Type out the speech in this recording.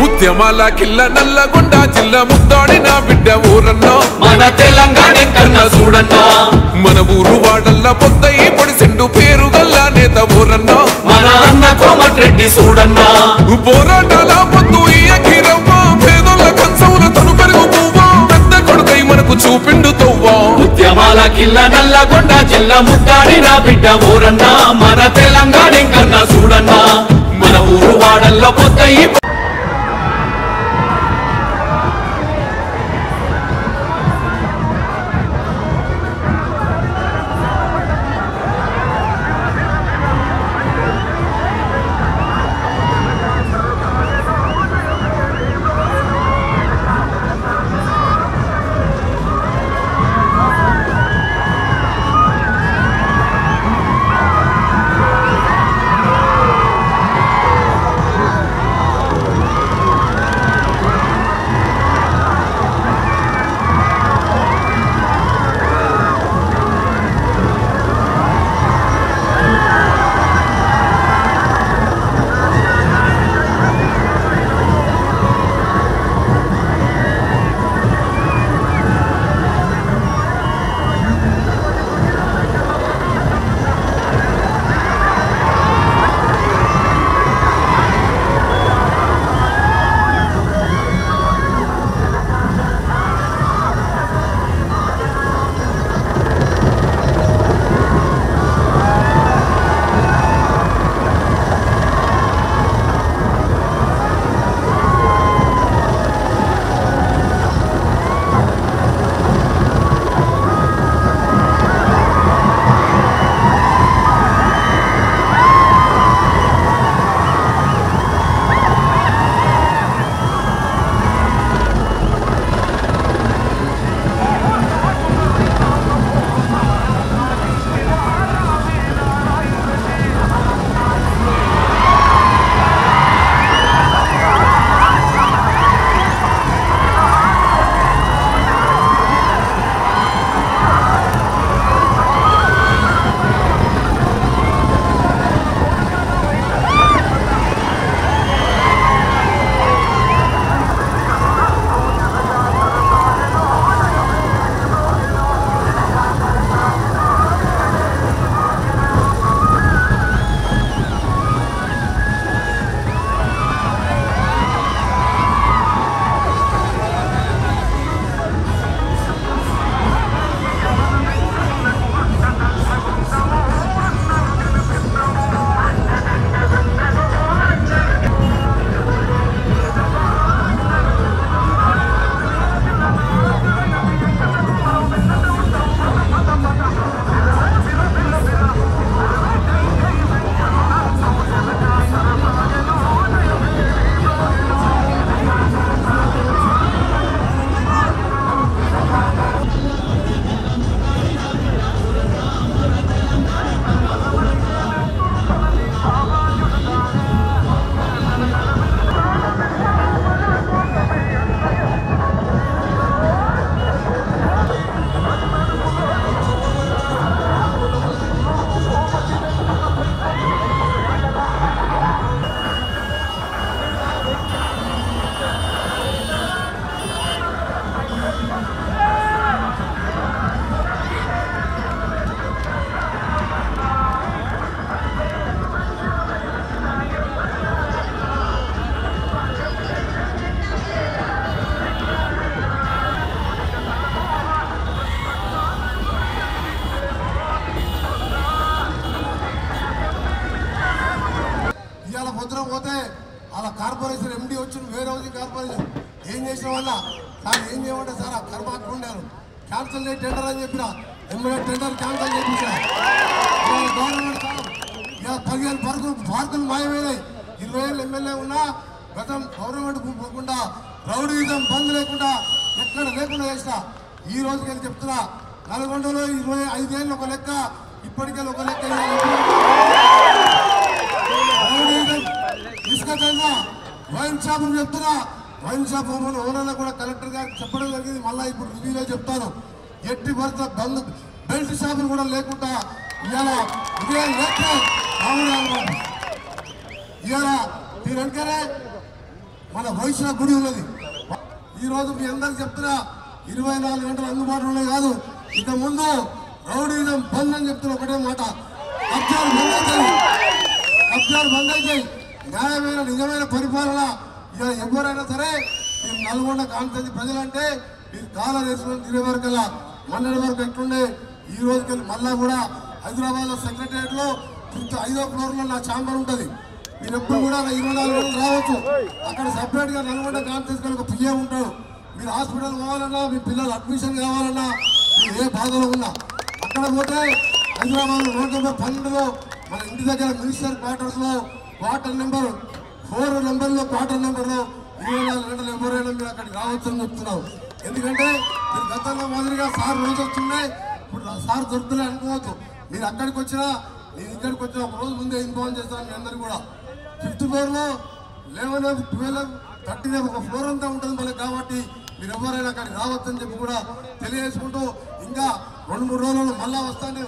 ఉద్యమాల కిల్ల నల్లగొండ జిల్లా ముద్దాడిన బిడ్డ ఊరన్నా మన తెలంగాణ కన్నా చూడన్నా మన ఊరు వాడల్ల పొద్దయి పొడిసెండు పేరు గల్ల నేత ఊరన్నా మన అన్న కోమటిరెడ్డి చూడన్నా పోరాటాల పొద్దు ఈయకిరవ్వ పేదోళ్ళ కంచవుల తను పెరుగు పువ్వా పెద్ద కొడుకై మనకు చూపిండు తవ్వా ఉద్యమాల కిల్ల నల్లగొండ జిల్లా ముద్దాడిన బిడ్డ ఊరన్నా మన తెలంగాణ కన్నా చూడన్నా మన ఊరు వాడల్ల పొద్దయి కార్పొరేషన్ ఎండి వచ్చిన వేరే హౌసింగ్ కార్పొరేషన్ ఏం చేసిన వల్ల సార్ ఏం చేయమంటే సార్ ఆ కర్మ అట్లుండారు క్యాన్సల్ చేయి టెండర్ అని చెప్పిన ఎమ్మెల్యే టెండర్ క్యాన్సల్ చేయించిన గవర్నమెంట్ 15 పార్కులు మాయమైనాయి 20 ఏళ్ళు ఎమ్మెల్యే ఉన్నా గతం గవర్నమెంట్ పోకుండా రౌడీజం బంద్ లేకుండా ఎక్కడ లేకుండా చేసిన ఈ రోజుకి చెప్తున్నా నల్గొండలో 25 ఏళ్ళు ఒక లెక్క ఇప్పటికే ఒక లెక్క ఇసుక దందా వైన్ షాపులు చెప్తున్నా వైన్ షాప్ ఓనర్లు కూడా కలెక్టర్ గారికి చెప్పడం జరిగింది మళ్ళీ ఇప్పుడు రివ్యూలో చెప్తాను ఎట్టి భర్త బంద్ బెల్ట్ షాపులు కూడా లేకుండా ఇవాళ ఉదయం లేక ఇవాళ మీరు వెనకనే మన వైష్ణవ గుడి ఉన్నది ఈ రోజు మీ అందరికి చెప్తున్నా 24 గంటలు అందుబాటులో కాదు ఇక ముందు రౌడీజం బంద్ అని చెప్తున్నా ఒకటే మాట కబ్జాలు బంద్ అయితాయి న్యాయమైన నిజమైన పరిపాలన ఇక ఎవరైనా సరే మీరు నల్గొండ కాన్స్టిట్యూన్సీ ప్రజలంటే మీరు కాలం వేసుకొని తిరిగే వరకల్లా మొన్నటి వరకు ఎట్లుండే ఈ రోజుకెళ్ళి మళ్ళా కూడా హైదరాబాద్లో సెక్రటరియట్ లో 5వ ఫ్లోర్లో నా ఛాంబర్ ఉంటుంది మీరు ఎప్పుడు కూడా 24 గంటలు రావచ్చు అక్కడ సపరేట్ గా నల్గొండ కాన్స్టిట్యూన్సీ ఒక పిఏ ఉంటాడు మీరు హాస్పిటల్ కావాలన్నా మీ పిల్లలు అడ్మిషన్ కావాలన్నా మీరు ఏ బాధలో ఉన్నా అక్కడ పోతే హైదరాబాద్ రోడ్ నెంబర్ 12లో మన ఇంటి దగ్గర మినిస్టర్ క్వార్టర్స్ లో క్వార్టర్ నెంబర్ 4 నెంబర్లో క్వార్టర్ నెంబర్లో 24 గంటలు ఎవరైనా మీరు అక్కడికి రావచ్చు అని చెప్తున్నాం ఎందుకంటే మీరు గతంలో మాదిరిగా సార్ రోజు వస్తున్నాయి ఇప్పుడు సార్ దొరుకుతున్నాయి అనుకోవద్దు మీరు అక్కడికి వచ్చినా నేను ఇక్కడికి వచ్చిన ఒక రోజు ముందే ఇన్ఫార్మ్ చేస్తాను మీ అందరు కూడా 5th ఫ్లోర్లో 11, 12, 13 ఒక ఫ్లోర్ అంతా ఉంటుంది మనకి కాబట్టి మీరు ఎవరైనా అక్కడికి రావచ్చని చెప్పి కూడా తెలియజేసుకుంటూ ఇంకా 2-3 రోజులు మళ్ళా వస్తాను